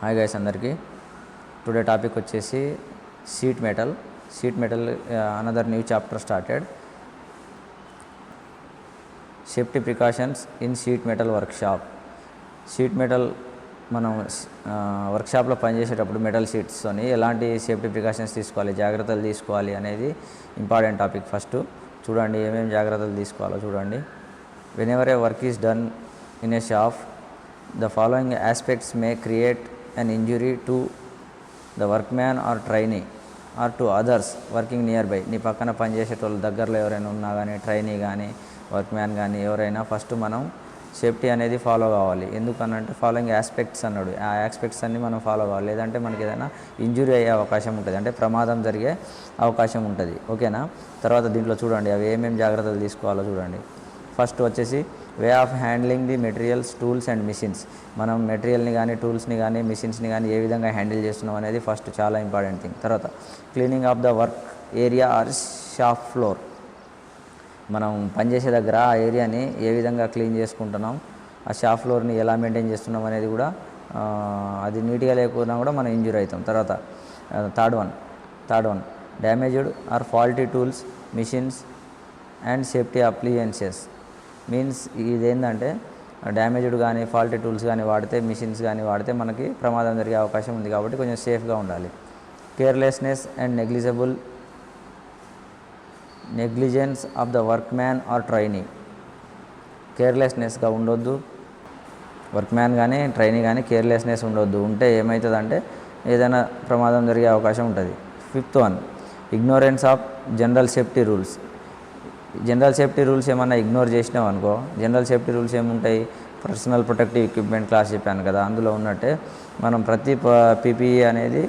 Hi guys అందరికీ. Today topic వచ్చేసి sheet metal. Another new chapter started. Safety precautions in sheet metal workshop. Sheet metal మనం వర్క్షాప్లో పనిచేసేటప్పుడు metal షీట్స్తోని ఎలాంటి safety precautions తీసుకోవాలి, జాగ్రత్తలు తీసుకోవాలి అనేది ఇంపార్టెంట్ టాపిక్. ఫస్ట్ చూడండి ఏమేమి జాగ్రత్తలు తీసుకోవాలో చూడండి. Whenever A work is done in a shop, the following aspects may create an injury to the workman or trainee or to others working nearby. నీ పక్కన పనిచేసేటోళ్ళు దగ్గరలో ఎవరైనా ఉన్నా కానీ, ట్రైనీ కానీ, వర్క్మ్యాన్ కానీ ఎవరైనా ఫస్ట్ మనం సేఫ్టీ అనేది ఫాలో కావాలి. ఎందుకనంటే ఫాలోయింగ్ ఆస్పెక్ట్స్ అన్నాడు, ఆ ఆస్పెక్ట్స్ అన్ని మనం ఫాలో కావాలి. లేదంటే మనకి ఏదైనా ఇంజురీ అయ్యే అవకాశం ఉంటుంది, అంటే ప్రమాదం జరిగే అవకాశం ఉంటుంది. ఓకేనా. తర్వాత దీంట్లో చూడండి అవి ఏమేమి జాగ్రత్తలు తీసుకోవాలో చూడండి. ఫస్ట్ వచ్చేసి way of handling the materials, tools and machines. మనం మెటీరియల్ని కానీ, టూల్స్ని కానీ, మిషన్స్ని కానీ ఏ విధంగా హ్యాండిల్ చేస్తున్నాం అనేది ఫస్ట్ చాలా ఇంపార్టెంట్ థింగ్. తర్వాత cleaning of the work area or shop floor. మనం పనిచేసే దగ్గర ఆ ఏరియాని ఏ విధంగా క్లీన్ చేసుకుంటున్నాం, ఆ షాప్ ఫ్లోర్ని ఎలా మెయింటైన్ చేస్తున్నాం అనేది కూడా అది నీట్గా లేకపోయినా కూడా మనం ఇంజూర్ అవుతాం. తర్వాత third one damaged or faulty tools, machines and safety appliances. Means ఇదేంటంటే డ్యామేజ్డ్ కానీ, ఫాల్టీ టూల్స్ కానీ వాడితే, మిషన్స్ కానీ వాడితే మనకి ప్రమాదం జరిగే అవకాశం ఉంది. కాబట్టి కొంచెం సేఫ్గా ఉండాలి. Carelessness and negligence of the workman or trainee. కేర్లెస్నెస్గా ఉండొద్దు, వర్క్ మ్యాన్ కానీ ట్రైనీ కానీ కేర్లెస్నెస్ ఉండొద్దు. ఉంటే ఏమవుతుందంటే ఏదైనా ప్రమాదం జరిగే అవకాశం ఉంటుంది. Fifth one ignorance of general safety rules. General safety rules ఏమన్నా ఇగ్నోర్ చేసినాం అనుకో, జనరల్ సేఫ్టీ రూల్స్ ఏముంటాయి, పర్సనల్ ప్రొటెక్టివ్ ఎక్విప్మెంట్ క్లాస్ చెప్పాను కదా, అందులో ఉన్నట్టే మనం ప్రతి పీపీఈ అనేది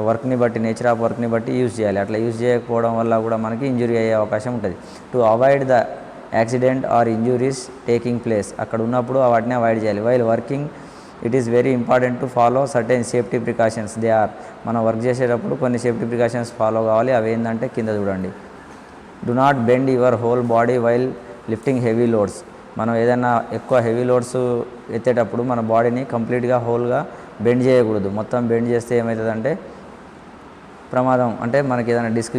వర్క్ని బట్టి, నేచర్ ఆఫ్ వర్క్ని బట్టి యూజ్ చేయాలి. అట్లా యూజ్ చేయకపోవడం వల్ల కూడా మనకి ఇంజురీ అయ్యే అవకాశం ఉంటుంది. To avoid the accident or injuries taking place. అక్కడ ఉన్నప్పుడు వాటిని అవాయిడ్ చేయాలి. While working it is very important to follow certain safety precautions. They are, మనం వర్క్ చేసేటప్పుడు కొన్ని సేఫ్టీ ప్రికాషన్స్ ఫాలో కావాలి. అవి ఏంటంటే కింద చూడండి. Do not bend your whole body while lifting heavy loads. మనం ఏదైనా ఎక్కువ హెవీ లోడ్స్ ఎత్తేటప్పుడు మన బాడీని కంప్లీట్గా హోల్గా బెండ్ చేయకూడదు. మొత్తం బెండ్ చేస్తే ఏమవుతుందంటే ప్రమాదం, అంటే మనకి ఏదైనా డిస్క్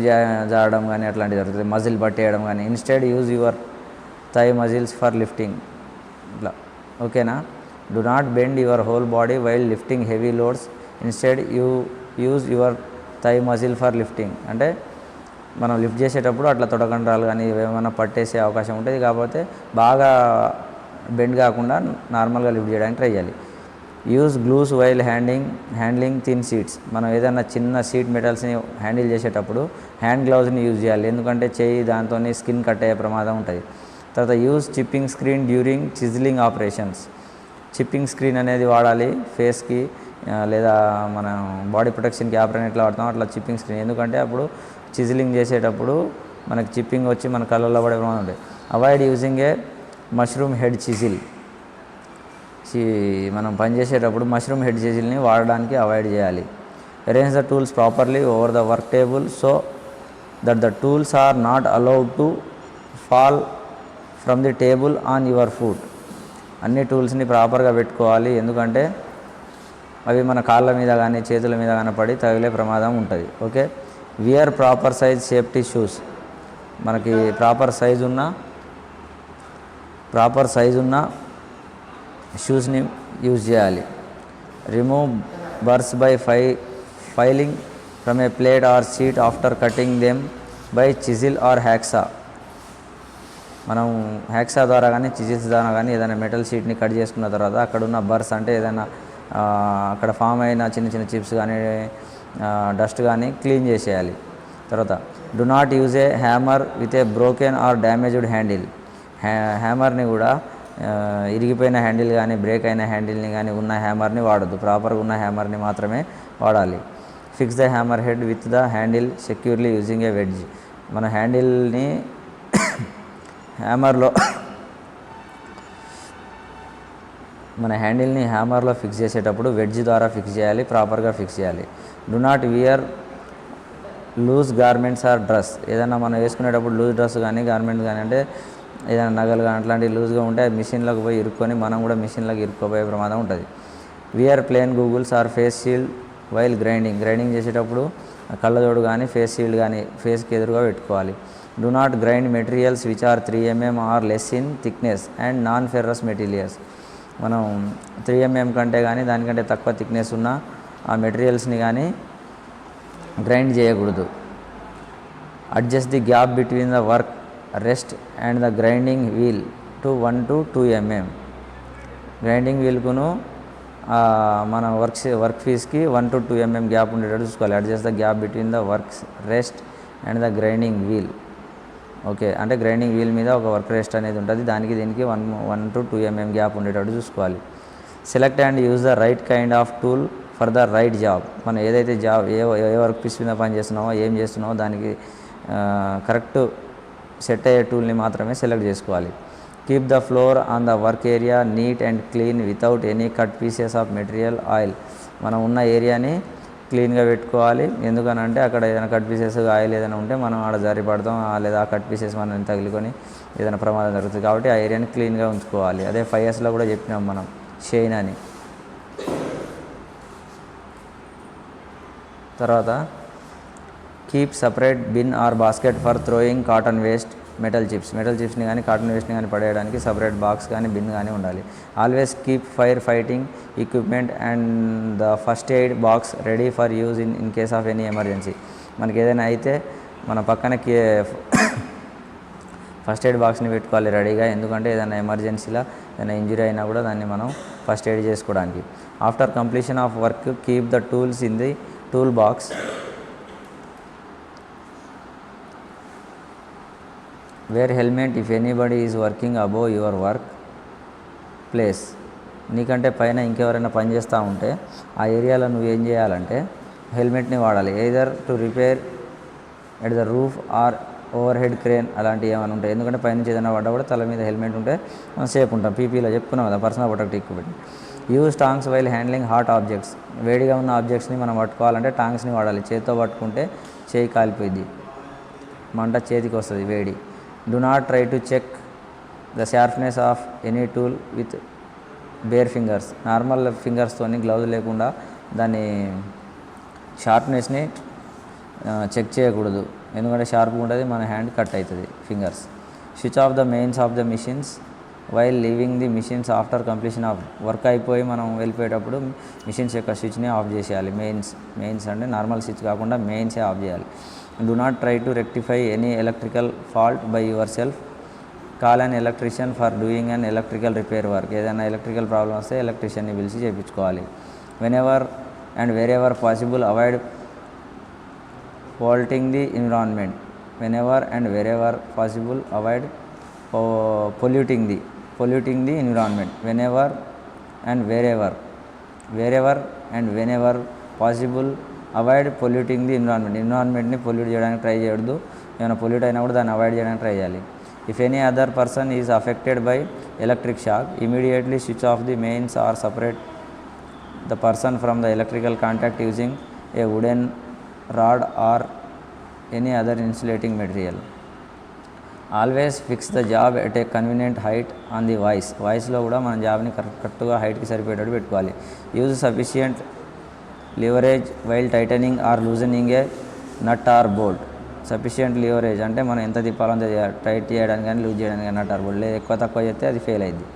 జారడం కానీ అట్లాంటివి జరుగుతుంది, మజిల్ పట్టేయడం కానీ. Instead use your thigh muscles for lifting. ఇట్లా ఓకేనా. Do not bend your whole body while lifting heavy loads, instead use your thigh muscle for lifting. అంటే మనం లిఫ్ట్ చేసేటప్పుడు అట్లా తొడకండ్రాలు కానీ ఏమైనా పట్టేసే అవకాశం ఉంటుంది. కాకపోతే బాగా బెండ్ కాకుండా నార్మల్గా లిఫ్ట్ చేయడానికి ట్రై చేయాలి. Use glues while handling thin sheets. మనం ఏదైనా చిన్న షీట్ మెటల్స్ని హ్యాండిల్ చేసేటప్పుడు హ్యాండ్ గ్లౌజ్ని యూజ్ చేయాలి, ఎందుకంటే చేయి దాంతో స్కిన్ కట్ అయ్యే ప్రమాదం ఉంటుంది. తర్వాత use chipping screen during chiselling operations. Chipping screen అనేది వాడాలి ఫేస్కి, లేదా మన బాడీ ప్రొటెక్షన్కి ఆపరేషన్ ఎట్లా వాడతాం అట్లా చిప్పింగ్ స్క్రీన్. ఎందుకంటే అప్పుడు చిజిలింగ్ చేసేటప్పుడు మనకి చిప్పింగ్ వచ్చి మన కళ్ళల్లో పడే ప్రమాదం ఉంటుంది. Avoid using a mushroom head chisel. మనం పనిచేసేటప్పుడు మష్రూమ్ హెడ్ చిజిల్ని వాడడానికి అవాయిడ్ చేయాలి. Arrange the tools properly over the work table so that the tools are not allowed to fall from the table on your foot. అన్ని టూల్స్ని ప్రాపర్గా పెట్టుకోవాలి, ఎందుకంటే అవి మన కాళ్ళ మీద కానీ చేతుల మీద కానీ పడి తగిలే ప్రమాదం ఉంటుంది. Okay. Wear proper size safety shoes. మనకి ప్రాపర్ సైజ్ ఉన్న షూస్ని యూజ్ చేయాలి. Remove burrs by filing from a plate or sheet after cutting them by chisel or hacksaw. మనం హ్యాక్సా ద్వారా కానీ చిజిల్స్ ద్వారా కానీ ఏదైనా మెటల్ షీట్ని కట్ చేసుకున్న తర్వాత అక్కడున్న బర్స్, అంటే ఏదైనా అక్కడ ఫామ్ అయిన చిన్న చిన్న చిప్స్ కానీ డస్ట్ కానీ క్లీన్ చేసేయాలి. తర్వాత do not use a hammer with a broken or damaged handle. హ్యామర్ని కూడా ఇరిగిపోయిన హ్యాండిల్ కానీ, బ్రేక్ అయిన హ్యాండిల్ని కానీ ఉన్న హ్యామర్ని వాడద్దు. ప్రాపర్గా ఉన్న హ్యామర్ని మాత్రమే వాడాలి. Fix the hammer head with the handle securely using a wedge. మన హ్యాండిల్ని హ్యామర్లో ఫిక్స్ చేసేటప్పుడు వెడ్జ్ ద్వారా ఫిక్స్ చేయాలి, ప్రాపర్గా ఫిక్స్ చేయాలి. Do not wear loose garments or dress. ఏదైనా మనం వేసుకునేటప్పుడు లూజ్ డ్రెస్ కానీ, గార్మెంట్స్ కానీ, అంటే ఏదైనా నగలు కానీ అట్లాంటివి లూజ్గా ఉంటే మిషన్లోకి పోయి ఇరుక్కొని మనం కూడా మిషన్లోకి ఇరుక్కోపోయే ప్రమాదం ఉంటుంది. Wear plain goggles or face shield while grinding చేసేటప్పుడు కళ్ళజోడు కానీ ఫేస్ షీల్డ్ కానీ ఫేస్కి ఎదురుగా పెట్టుకోవాలి. Do not grind materials which are 3 mm or less in thickness and non ferrous materials. మనం 3 mm కంటే కానీ దానికంటే తక్కువ థిక్నెస్ ఉన్న ఆ మెటీరియల్స్ని కానీ గ్రైండ్ చేయకూడదు. Adjust the gap between the work rest and the grinding wheel to 1 to 2 mm. Grinding వీల్కును మన వర్క్ పీస్కి 1 to 2 mm గ్యాప్ ఉండేటట్టు చూసుకోవాలి. Adjust the gap between the works rest and the grinding wheel. Okay, అంటే grinding wheel మీద ఒక work rest అనేది ఉంటుంది, దానికి దీనికి 1 to 2 mm గ్యాప్ ఉండేటట్టు చూసుకోవాలి. Select and use the right kind of tool for the right job. మనం ఏదైతే జాబ్ ఏ వర్క్ పీస్ మీద పని చేస్తున్నామో ఏం చేస్తున్నామో దానికి కరెక్ట్ సెట్ అయ్యే టూల్ని మాత్రమే సెలెక్ట్ చేసుకోవాలి. Keep the floor on the work area neat and clean without any cut pieces of material oil. మనం ఉన్న ఏరియాని క్లీన్గా పెట్టుకోవాలి. ఎందుకనంటే అక్కడ ఏదైనా కట్ పీసెస్ ఆయిల్ ఏదైనా ఉంటే మనం ఆడ జారి పడతాం, లేదా ఆ కట్ పీసెస్ మనం తగిలికొని ఏదైనా ప్రమాదం జరుగుతుంది. కాబట్టి ఆ ఏరియాని క్లీన్గా ఉంచుకోవాలి. అదే 5Sలో కూడా చెప్పినాం మనం, షైన్ అని. తర్వాత keep separate bin or basket for throwing cotton waste metal చిప్స్ని కానీ కాటన్ వేస్ట్ని కానీ పడేయడానికి సపరేట్ బాక్స్ కానీ బిన్ కానీ ఉండాలి. Always keep fire fighting equipment and the first aid box ready for use in case of any emergency. మనకి ఏదైనా అయితే మన పక్కన ఫస్ట్ ఎయిడ్ బాక్స్ని పెట్టుకోవాలి రెడీగా. ఎందుకంటే ఏదైనా ఎమర్జెన్సీలో ఏదైనా ఇంజరీ అయినా కూడా దాన్ని మనం ఫస్ట్ ఎయిడ్ చేసుకోవడానికి. After completion of work keep the tools in the tool box. Wear helmet if anybody is working above your work place. నీకంటే పైన ఇంకెవరైనా పని చేస్తూ ఉంటే ఆ ఏరియాలో నువ్వు ఏం చేయాలంటే హెల్మెట్ని వాడాలి. Either to repair at the roof or overhead crane అలాంటివి ఏమైనా ఉంటాయి. ఎందుకంటే పైనుంచి ఏదైనా పడ్డా కూడా తల మీద హెల్మెట్ ఉంటే మనం సేఫ్ ఉంటాం. పీపీలో చెప్పుకున్నాం కదా, personal protective equipment. Use tongs while handling hot objects. వేడిగా ఉన్న ఆబ్జెక్ట్స్ని మనం పట్టుకోవాలంటే టాంగ్స్ని వాడాలి. చేతితో పట్టుకుంటే చేయి కాలిపోయింది, మంట చేతికి వస్తుంది వేడి. Do not try to check the sharpness of any tool with bare fingers. Normal ఫింగర్స్తోని గ్లౌజ్ లేకుండా దాన్ని షార్ప్నెస్ని చెక్ చేయకూడదు. ఎందుకంటే షార్ప్గా ఉంటుంది, మన హ్యాండ్ కట్ అవుతుంది fingers. Switch off the mains of the machines while leaving the machines after completion of work అయిపోయి మనం వెళ్ళిపోయేటప్పుడు మిషన్స్ యొక్క స్విచ్ని ఆఫ్ చేసేయాలి. మెయిన్స్ అంటే నార్మల్ స్విచ్ కాకుండా మెయిన్సే ఆఫ్ చేయాలి. Do not try to rectify any electrical fault by yourself. Call an electrician for doing an electrical repair work. ఏదైనా ఎలక్ట్రికల్ ప్రాబ్లమ్ వస్తే ఎలక్ట్రీషియన్ని పిలిచి చేయించుకోవాలి. Whenever and wherever possible avoid polluting the environment. Whenever and wherever possible avoid polluting the environment. Whenever and wherever and whenever possible avoid polluting the ఎన్విరాన్మెంట్ని pollute చేయడానికి try చేయొద్దు. ఏమైనా pollute అయినా కూడా దాన్ని అవాయిడ్ చేయడానికి ట్రై చేయాలి. If any other person is affected by electric shock immediately switch off the mains or separate the person from the electrical contact using a wooden rod or any other insulating material. Always fix the job at a convenient height on the వాయిస్లో కూడా మన జాబ్ని కరెక్ట్గా హైట్కి సరిపోయేటట్టు పెట్టుకోవాలి. Use sufficient leverage while tightening or loosening a nut or bolt. Sufficient leverage అంటే మనం ఎంత తిప్పాలంత టైట్ చేయడానికి కానీ లూజ్ చేయడానికి కానీ నట్ ఆర్ బోల్ట్. లేదు ఎక్కువ తక్కువ చేస్తే అది ఫెయిల్ అయింది.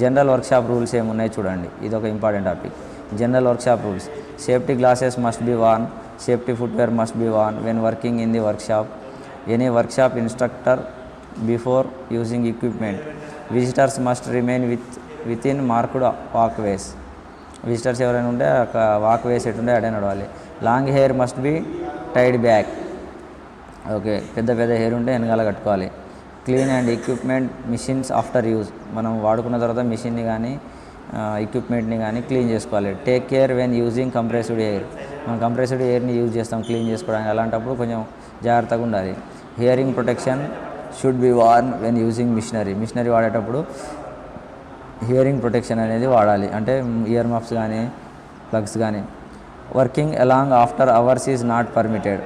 జనరల్ వర్క్షాప్ రూల్స్ ఏమున్నాయి చూడండి, ఇది ఒక important topic. General workshop rules: safety glasses must be worn, safety footwear must be worn when working in the workshop. Any workshop instructor before using equipment. Visitors must remain within marked walkways. Visitors ఎవరైనా ఉంటే walkways ఎటుండే అడే నడవాలి. Long hair must be tied back. Okay, పెద్ద hair ఉంటే వెనకాల కట్టుకోవాలి. Clean and equipment machines after use. మనం వాడుకున్న తర్వాత మిషన్ని కానీ ఎక్విప్మెంట్ని కానీ క్లీన్ చేసుకోవాలి. Take care when using compressed air. మనం కంప్రెస్డ్ ఎయిర్ని యూజ్ చేస్తాం క్లీన్ చేసుకోవడానికి, అలాంటప్పుడు కొంచెం జాగ్రత్తగా ఉండాలి. Hearing protection should be worn when using machinery వాడేటప్పుడు హియరింగ్ ప్రొటెక్షన్ అనేది వాడాలి, అంటే ఇయర్ మఫ్స్ కానీ ప్లగ్స్ కానీ. Working along after hours is not permitted.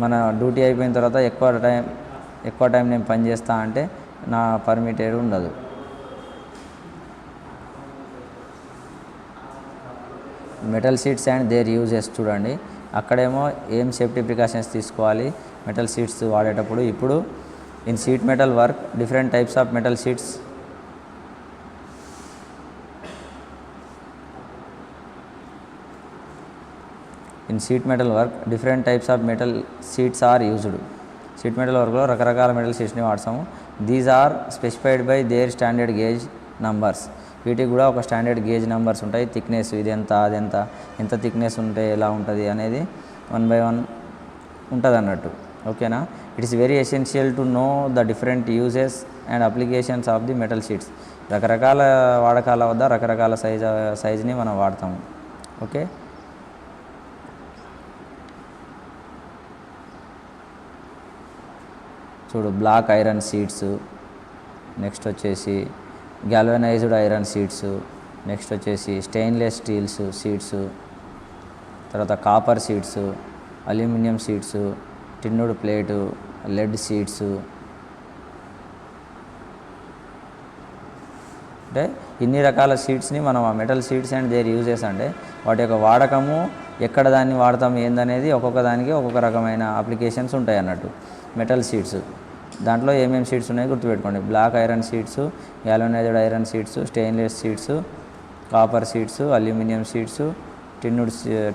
మన డ్యూటీ అయిపోయిన తర్వాత ఎక్కువ టైం నేను పని చేస్తా అంటే నా పర్మిటెడ్ ఉండదు. Metal sheets and their uses చూడండి. అక్కడేమో ఏం సేఫ్టీ ప్రికాషన్స్ తీసుకోవాలి మెటల్ షీట్స్ వాడేటప్పుడు. ఇప్పుడు in sheet metal work different types of metal sheets different types of metal sheets are used. Sheet metal వర్క్లో రకరకాల మెటల్ షీట్స్ని వాడతాము. These are specified by their standard gauge numbers. వీటికి కూడా ఒక స్టాండర్డ్ గేజ్ నెంబర్స్ ఉంటాయి. థిక్నెస్ ఇది ఎంత, అది ఎంత థిక్నెస్ ఉంటే ఎలా ఉంటుంది అనేది 1 by 1 ఉంటుంది అన్నట్టు. ఓకేనా. It is very essential to know the different uses and applications of the metal sheets. రకరకాల వాడకాల వద్ద రకరకాల సైజుని మనం వాడతాము. ఓకే. చూడు, బ్లాక్ ఐరన్ షీట్స్, నెక్స్ట్ వచ్చేసి గ్యాల్వనైజ్డ్ ఐరన్ షీట్స్, నెక్స్ట్ వచ్చేసి స్టెయిన్లెస్ స్టీల్స్ షీట్స్, తర్వాత copper sheets, aluminium sheets, tinned plate, lead sheets. అంటే ఇన్ని రకాల షీట్స్ని మనం ఆ metal sheets and their uses అంటే వాటి యొక్క వాడకము, ఎక్కడ దాన్ని వాడతాము ఏందనేది ఒక్కొక్క దానికి ఒక్కొక్క రకమైన అప్లికేషన్స్ ఉంటాయి అన్నట్టు. మెటల్ షీట్స్ దాంట్లో ఏమేమి షీట్స్ ఉన్నాయో గుర్తుపెట్టుకోండి. Black iron sheets, galvanised iron sheets, stainless sheets, copper sheets, aluminium sheets,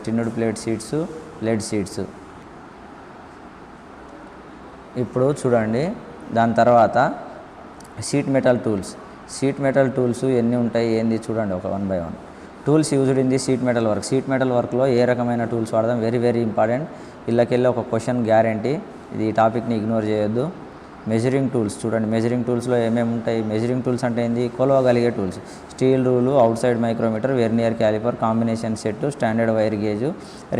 tinned plate sheets, lead sheets. ఇప్పుడు చూడండి, దాని తర్వాత షీట్ మెటల్ టూల్స్ ఎన్ని ఉంటాయి ఏంది చూడండి ఒక 1 by 1. Tools used in the sheet metal work. Sheet metal వర్క్లో ఏ రకమైన టూల్స్ వాడదాం, వెరీ వెరీ ఇంపార్టెంట్. ఇళ్ళకెళ్ళి ఒక క్వశ్చన్ గ్యారంటీ, ఇది ఈ టాపిక్ని ఇగ్నోర్ చేయొద్దు. మెజరింగ్ టూల్స్ చూడండి. మెజరింగ్ టూల్స్లో ఏమేమి ఉంటాయి. మెజరింగ్ టూల్స్ అంటే ఏంది, కొలవగలిగే tools. Steel rule, outside micrometer, vernier calliper, combination set, standard wire gauge,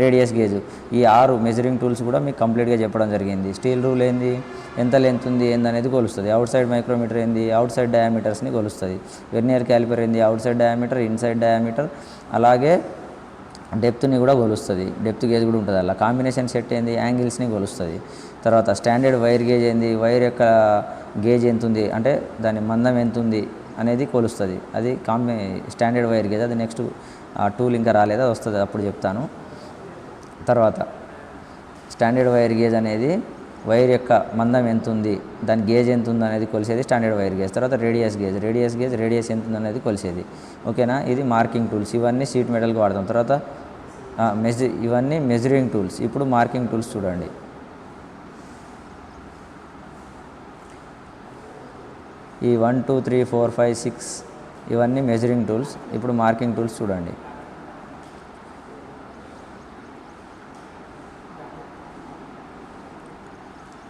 radius gauge. ఈ 6 మెజరింగ్ టూల్స్ కూడా మీకు కంప్లీట్గా చెప్పడం జరిగింది. స్టీల్ రూల్ ఏంది, ఎంత లెంత్ ఉంది ఏందనేది కొలుస్తుంది. అవుట్ సైడ్ మైక్రోమీటర్ ఏంది, అవుట్ సైడ్ డయామీటర్స్ని కొలుస్తుంది. వెర్నియర్ క్యాలిపర్ ఏంది, out side diameter, inside diameter, అలాగే డెప్త్ని కూడా కొలుస్తుంది. డెప్త్ గేజ్ కూడా ఉంటుంది అలా. కాంబినేషన్ సెట్ ఏంది, యాంగిల్స్ని కొలుస్తుంది. తర్వాత స్టాండర్డ్ వైర్ గేజ్ ఏంది, వైర్ యొక్క గేజ్ ఎంత ఉంది అంటే దాని మందం ఎంత ఉంది అనేది కొలుస్తుంది. అది స్టాండర్డ్ వైర్ గేజ్. అది నెక్స్ట్ ఆ టూల్ ఇంకా రాలేదు, అది వస్తుంది, అప్పుడు చెప్తాను. తర్వాత స్టాండర్డ్ వైర్ గేజ్ అనేది వైర్ యొక్క మందం ఎంత ఉంది, దాని గేజ్ ఎంత ఉంది అనేది కొలిసేది స్టాండర్డ్ వైర్ గేజ్. తర్వాత రేడియస్ ఎంత ఉంది అనేది కొలిసేది. ఓకేనా. ఇది మార్కింగ్ టూల్స్. ఇవన్నీ షీట్ మెటల్కి వాడతాం. తర్వాత ఇవన్నీ మెజరింగ్ టూల్స్. ఇప్పుడు మార్కింగ్ టూల్స్ చూడండి. ఈ 1 2 3 4 5 6 ఇవన్నీ మెజరింగ్ టూల్స్. ఇప్పుడు మార్కింగ్ టూల్స్ చూడండి.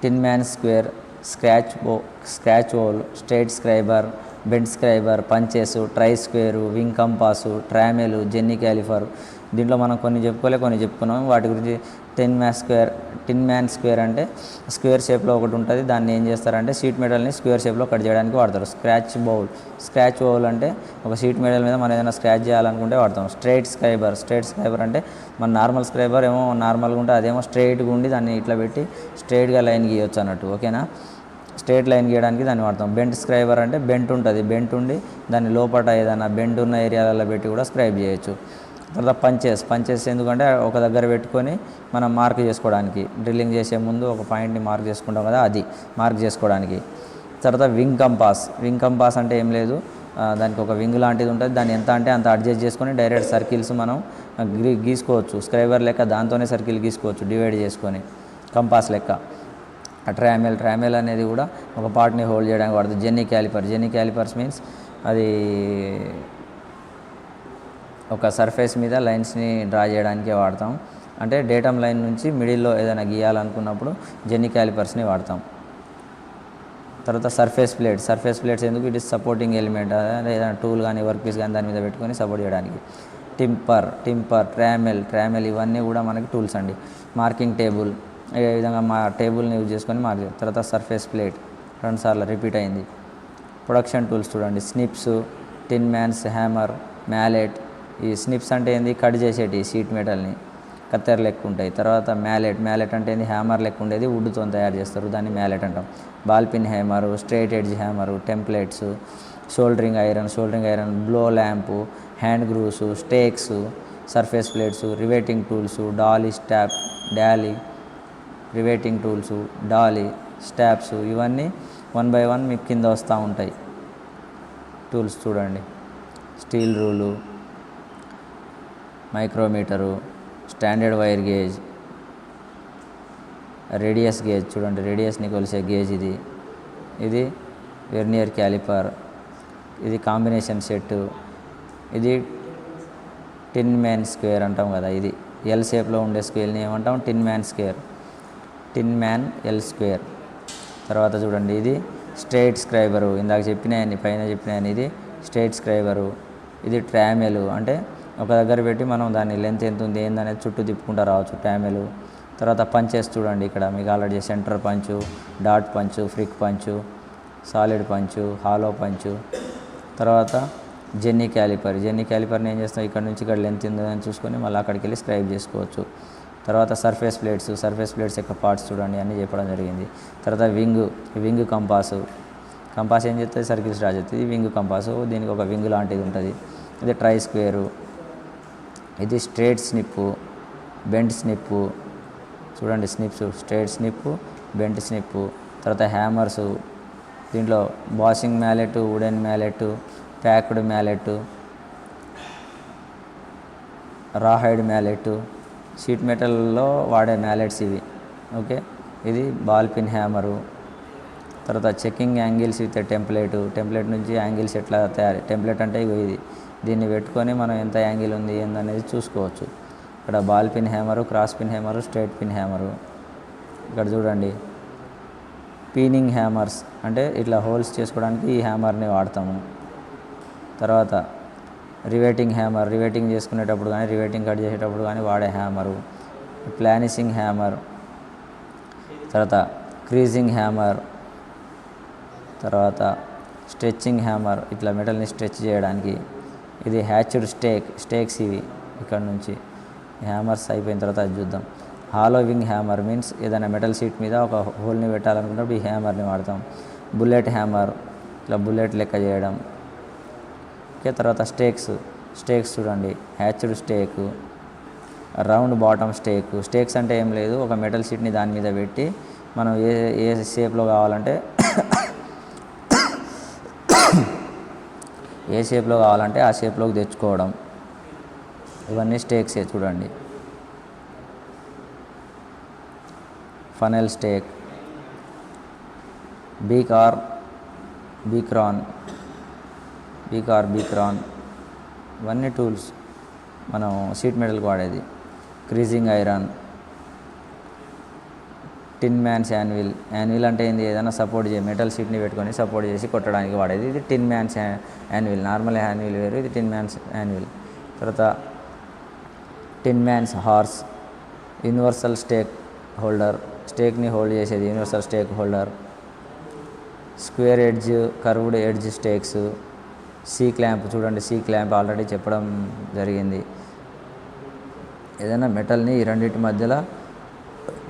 Tin man square, scratch awl, straight scriber, bend scriber, punches, try square, wing compass, trammel, jenny calliper. దీంట్లో మనం కొన్ని చెప్పుకున్నాం. వాటి గురించి టిన్ మ్యాన్ స్క్వేర్ అంటే స్క్వేర్ షేప్లో ఒకటి ఉంటుంది. దాన్ని ఏం చేస్తారంటే షీట్ మెటల్ని స్క్వేర్ షేప్లో కట్ చేయడానికి వాడతారు. స్క్రాచ్ బౌల్ అంటే ఒక షీట్ మెటల్ మీద మనం ఏదైనా స్క్రాచ్ చేయాలనుకుంటే వాడతాం. స్ట్రైట్ స్క్రైబర్ అంటే మన నార్మల్ స్క్రైబర్ ఏమో నార్మల్గా ఉంటే అదేమో స్ట్రైట్గా ఉండి దాన్ని ఇట్లా పెట్టి స్ట్రైట్గా లైన్ గీయొచ్చు అన్నట్టు. ఓకేనా. స్ట్రైట్ లైన్ గీయడానికి దాన్ని వాడతాం. బెంట్ స్క్రైబర్ అంటే బెంట్ ఉంటుంది, బెంట్ ఉండి దాన్ని లోపల ఏదైనా బెంట్ ఉన్న ఏరియాలలో పెట్టి కూడా స్క్రైబ్ చేయొచ్చు. తర్వాత పంచెస్ ఎందుకంటే ఒక దగ్గర పెట్టుకొని మనం మార్క్ చేసుకోవడానికి, డ్రిల్లింగ్ చేసే ముందు ఒక పాయింట్ని మార్క్ చేసుకుంటాం కదా, అది మార్క్ చేసుకోవడానికి. తర్వాత వింగ్ కంపాస్ అంటే ఏం లేదు, దానికి ఒక వింగ్ లాంటిది ఉంటుంది. దాన్ని ఎంత అంటే అంత అడ్జస్ట్ చేసుకొని డైరెక్ట్ సర్కిల్స్ మనం గీసుకోవచ్చు. స్క్రైబర్ లెక్క దాంతోనే సర్కిల్ గీసుకోవచ్చు, డివైడ్ చేసుకొని కంపాస్ లెక్క. ట్రామెల్ అనేది కూడా ఒక పార్ట్ని హోల్డ్ చేయడానికి వాడుతుంది. జెన్నీ క్యాలిపర్స్ మీన్స్ అది ఒక సర్ఫేస్ మీద లైన్స్ని డ్రా చేయడానికే వాడతాం. అంటే డేటమ్ లైన్ నుంచి మిడిల్లో ఏదైనా గీయాలనుకున్నప్పుడు జెన్నీ క్యాలిపర్స్ని వాడతాం. తర్వాత సర్ఫేస్ ప్లేట్స్ ఎందుకు, ఇట్ ఈస్ సపోర్టింగ్ ఎలిమెంట్. అంటే ఏదైనా టూల్ కానీ వర్క్ పీస్ కానీ దాని మీద పెట్టుకొని సపోర్ట్ చేయడానికి. టింపర్, ట్రామెల్ ఇవన్నీ కూడా మనకి టూల్స్ అండి. మార్కింగ్ టేబుల్, ఈ విధంగా మా టేబుల్ని యూజ్ చేసుకొని మార్క్. తర్వాత సర్ఫేస్ ప్లేట్ 2 సార్లు రిపీట్ అయింది. ప్రొడక్షన్ టూల్స్ చూడండి. స్నిప్స్, టిన్ మ్యాన్స్, హ్యామర్, మ్యాలెట్. ఈ స్నిప్స్ అంటే ఏంది, కట్ చేసేటి షీట్ మెటల్ని, కత్తెర లెక్క ఉంటాయి. తర్వాత మ్యాలెట్ అంటే ఏంది, హ్యామర్ లెక్క ఉండేది, వుడ్తో తయారు చేస్తారు, దాన్ని మ్యాలెట్ అంటాం. Ball pin hammer, straight edge hammer, templates, soldering iron, blow lamp, hand grooves, stakes, surface plates, riveting tools, dolly riveting tools, dolly stops, ఇవన్నీ 1 by 1 మీకు కింద వస్తూ ఉంటాయి. టూల్స్ చూడండి, steel rule, micrometer, standard wire gauge, radius gauge చూడండి, రేడియస్ని కొలిసే gauge ఇది వెర్నియర్ క్యాలిపర్, ఇది కాంబినేషన్ సెట్టు, ఇది టిన్ మ్యాన్ స్క్వేర్ అంటాం కదా, ఇది ఎల్ షేప్లో ఉండే స్క్వేర్ని ఏమంటాం, టిన్ మ్యాన్ ఎల్ స్క్వేర్. తర్వాత చూడండి, ఇది స్ట్రైట్ స్క్రైబరు, ఇందాక పైన చెప్పినాయని ఇది స్ట్రైట్ స్క్రైబరు. ఇది ట్రామెలు, అంటే ఒక దగ్గర పెట్టి మనం దాని లెంత్ ఎంత ఉంది ఏందనేది చుట్టూ తిప్పుకుంటూ రావచ్చు, ట్రామెలు. తర్వాత పంచెస్ చూడండి, ఇక్కడ మీకు ఆల్రెడీ సెంటర్ పంచు, డాట్ పంచు, ఫ్రిక్ పంచు, సాలిడ్ పంచు, హాలో పంచు. తర్వాత జెన్నీ క్యాలిపర్ని ఏం చేస్తాం, ఇక్కడ నుంచి ఇక్కడ లెంత్ ఉందని చూసుకొని మళ్ళీ అక్కడికి వెళ్ళి స్క్రైబ్ చేసుకోవచ్చు. తర్వాత సర్ఫేస్ ప్లేట్స్ యొక్క పార్ట్స్ చూడండి అన్నీ చెప్పడం జరిగింది. తర్వాత వింగ్ కంపాస్ ఏం చేస్తుంది, సర్కిల్స్ డ్రా చేస్తుంది. వింగ్ కంపాసు, దీనికి ఒక వింగ్ లాంటిది ఉంటుంది. ఇది ట్రై స్క్వేరు, ఇది స్ట్రేట్ స్నిప్పు, బెంట్ స్నిప్పు చూడండి, స్ట్రేట్ స్నిప్పు, బెంట్ స్నిప్పు. తర్వాత హ్యామర్సు, దీంట్లో bossing mallet, wooden mallet, packed mallet, rawhide mallet, sheet మెటల్లో వాడే మ్యాలెట్స్ ఇవి. ఓకే, ఇది బాల్ పిన్ హ్యామరు. తర్వాత చెకింగ్ యాంగిల్స్ విత్ టెంప్లెట్ నుంచి యాంగిల్స్ ఎట్లా టెంప్లెట్ అంటే ఇది, దీన్ని పెట్టుకొని మనం ఎంత యాంగిల్ ఉంది ఏందనేది చూసుకోవచ్చు. ఇక్కడ ball pin hammer, cross pin hammer, straight pin hammer. ఇక్కడ చూడండి, పీనింగ్ హ్యామర్స్, అంటే ఇట్లా హోల్స్ చేసుకోవడానికి ఈ హ్యామర్ని వాడతాము. తర్వాత రివేటింగ్ చేసుకునేటప్పుడు కానీ, రివేటింగ్ కట్ చేసేటప్పుడు కానీ వాడే హ్యామరు. ప్లానిషింగ్ హ్యామర్, తర్వాత క్రీజింగ్ హ్యామర్, తర్వాత స్ట్రెచ్చింగ్ హ్యామర్, ఇట్లా మెటల్ని స్ట్రెచ్ చేయడానికి. ఇది హ్యాచ్డ్ స్టేక్స్ ఇవి. ఇక్కడ నుంచి హ్యామర్స్ అయిపోయిన తర్వాత అది చూద్దాం. హాలోవింగ్ హ్యామర్ మీన్స్ ఏదైనా మెటల్ షీట్ మీద ఒక హోల్ని పెట్టాలనుకున్నప్పుడు ఈ హ్యామర్ని వాడతాం. బుల్లెట్ హ్యామర్, ఇట్లా బుల్లెట్ లెక్క చేయడం. ఓకే, తర్వాత స్టేక్స్ చూడండి, హ్యాచ్డ్ స్టేక్, రౌండ్ బాటమ్ స్టేక్స్ అంటే ఏం లేదు, ఒక మెటల్ షీట్ని దాని మీద పెట్టి మనం ఏ షేప్లో కావాలంటే ఆ షేప్లోకి తెచ్చుకోవడం. ఇవన్నీ స్టేక్సే చూడండి. ఫనెల్ స్టేక్, బీక్రాన్, ఇవన్నీ టూల్స్ మనం షీట్ మెటల్కి వాడేది. క్రీజింగ్ ఐరన్, టిన్ మ్యాన్స్ యాన్విల్ అంటే ఏంది, ఏదైనా మెటల్ షీట్ని పెట్టుకొని సపోర్ట్ చేసి కొట్టడానికి వాడేది. ఇది tin man's anvil, normal anvil వేరు, ఇది టిన్ మ్యాన్స్ యాన్విల్. తర్వాత tin man's horse, universal stake holder, స్టేక్ని హోల్డ్ చేసేది universal stake holder. Square edge, curved edge stakes. Clamp చూడండి, క్లాంప్ ఆల్రెడీ చెప్పడం జరిగింది. ఏదైనా మెటల్ని ఈ రెండింటి మధ్యలో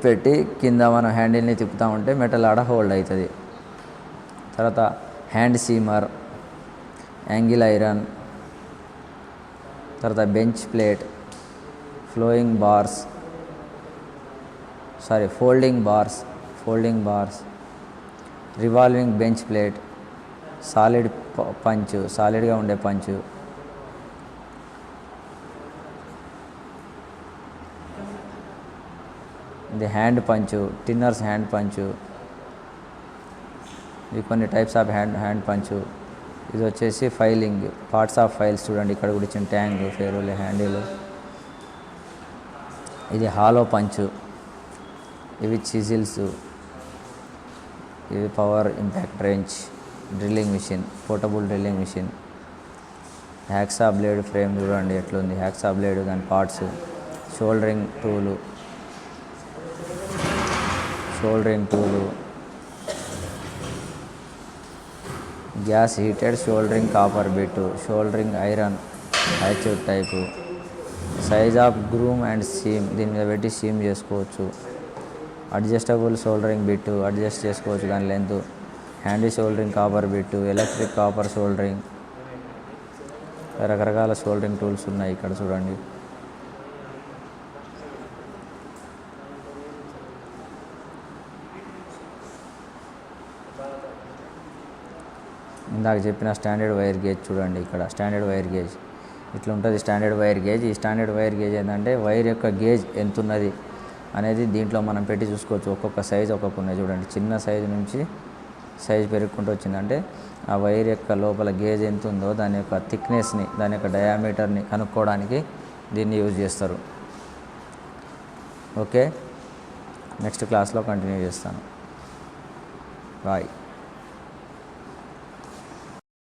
పెట్టి కింద మనం హ్యాండిల్ని తిప్పుతూ ఉంటే మెటల్ ఆడ హోల్డ్ అవుతుంది. తర్వాత హ్యాండ్ సీమర్, యాంగిల్ ఐరన్, తర్వాత bench plate, folding bars, revolving bench plate, solid పంచు, సాలిడ్గా ఉండే పంచు. ఇది హ్యాండ్ పంచు, టిన్నర్స్ హ్యాండ్ పంచు. ఇవి కొన్ని టైప్స్ ఆఫ్ హ్యాండ్ పంచు. ఇది వచ్చేసి ఫైలింగ్, పార్ట్స్ ఆఫ్ ఫైల్స్ చూడండి, ఇక్కడ కూడా ఇచ్చిన ట్యాంగ్, ఫేరోల్, హ్యాండిల్. ఇది హాలో పంచు, ఇవి చిజిల్స్, ఇది power impact range, drilling machine, portable drilling machine. Hacksaw blade frame చూడండి ఎట్లుంది, హ్యాక్సా బ్లేడ్ దాని parts. Soldering tool, gas heated soldering copper bit, soldering iron hatchet type. Size of groove and seam, దీని మీద పెట్టి seam చేసుకోవచ్చు. Adjustable soldering bit, adjust చేసుకోవచ్చు దాని length. Handy soldering copper bit, electric copper soldering. రకరకాల soldering tools ఉన్నాయి ఇక్కడ చూడండి. ఇందాక చెప్పిన స్టాండర్డ్ వైర్ గేజ్ చూడండి, ఇక్కడ స్టాండర్డ్ వైర్ గేజ్ ఇట్లా ఉంటుంది. స్టాండర్డ్ వైర్ గేజ్, ఈ స్టాండర్డ్ వైర్ గేజ్ ఏంటంటే వైర్ యొక్క గేజ్ ఎంత ఉన్నది అనేది దీంట్లో మనం పెట్టి చూసుకోవచ్చు. ఒక్కొక్క సైజు ఒక్కొక్క ఉన్నాయి చూడండి. చిన్న సైజు నుంచి సైజు పెరుగుకుంటూ వచ్చిందంటే ఆ వైర్ యొక్క లోపల గేజ్ ఎంత ఉందో దాని యొక్క థిక్నెస్ని, దాని యొక్క డయామీటర్ని కనుక్కోవడానికి దీన్ని యూజ్ చేస్తారు. ఓకే, నెక్స్ట్ క్లాస్లో కంటిన్యూ చేస్తాను. బాయ్.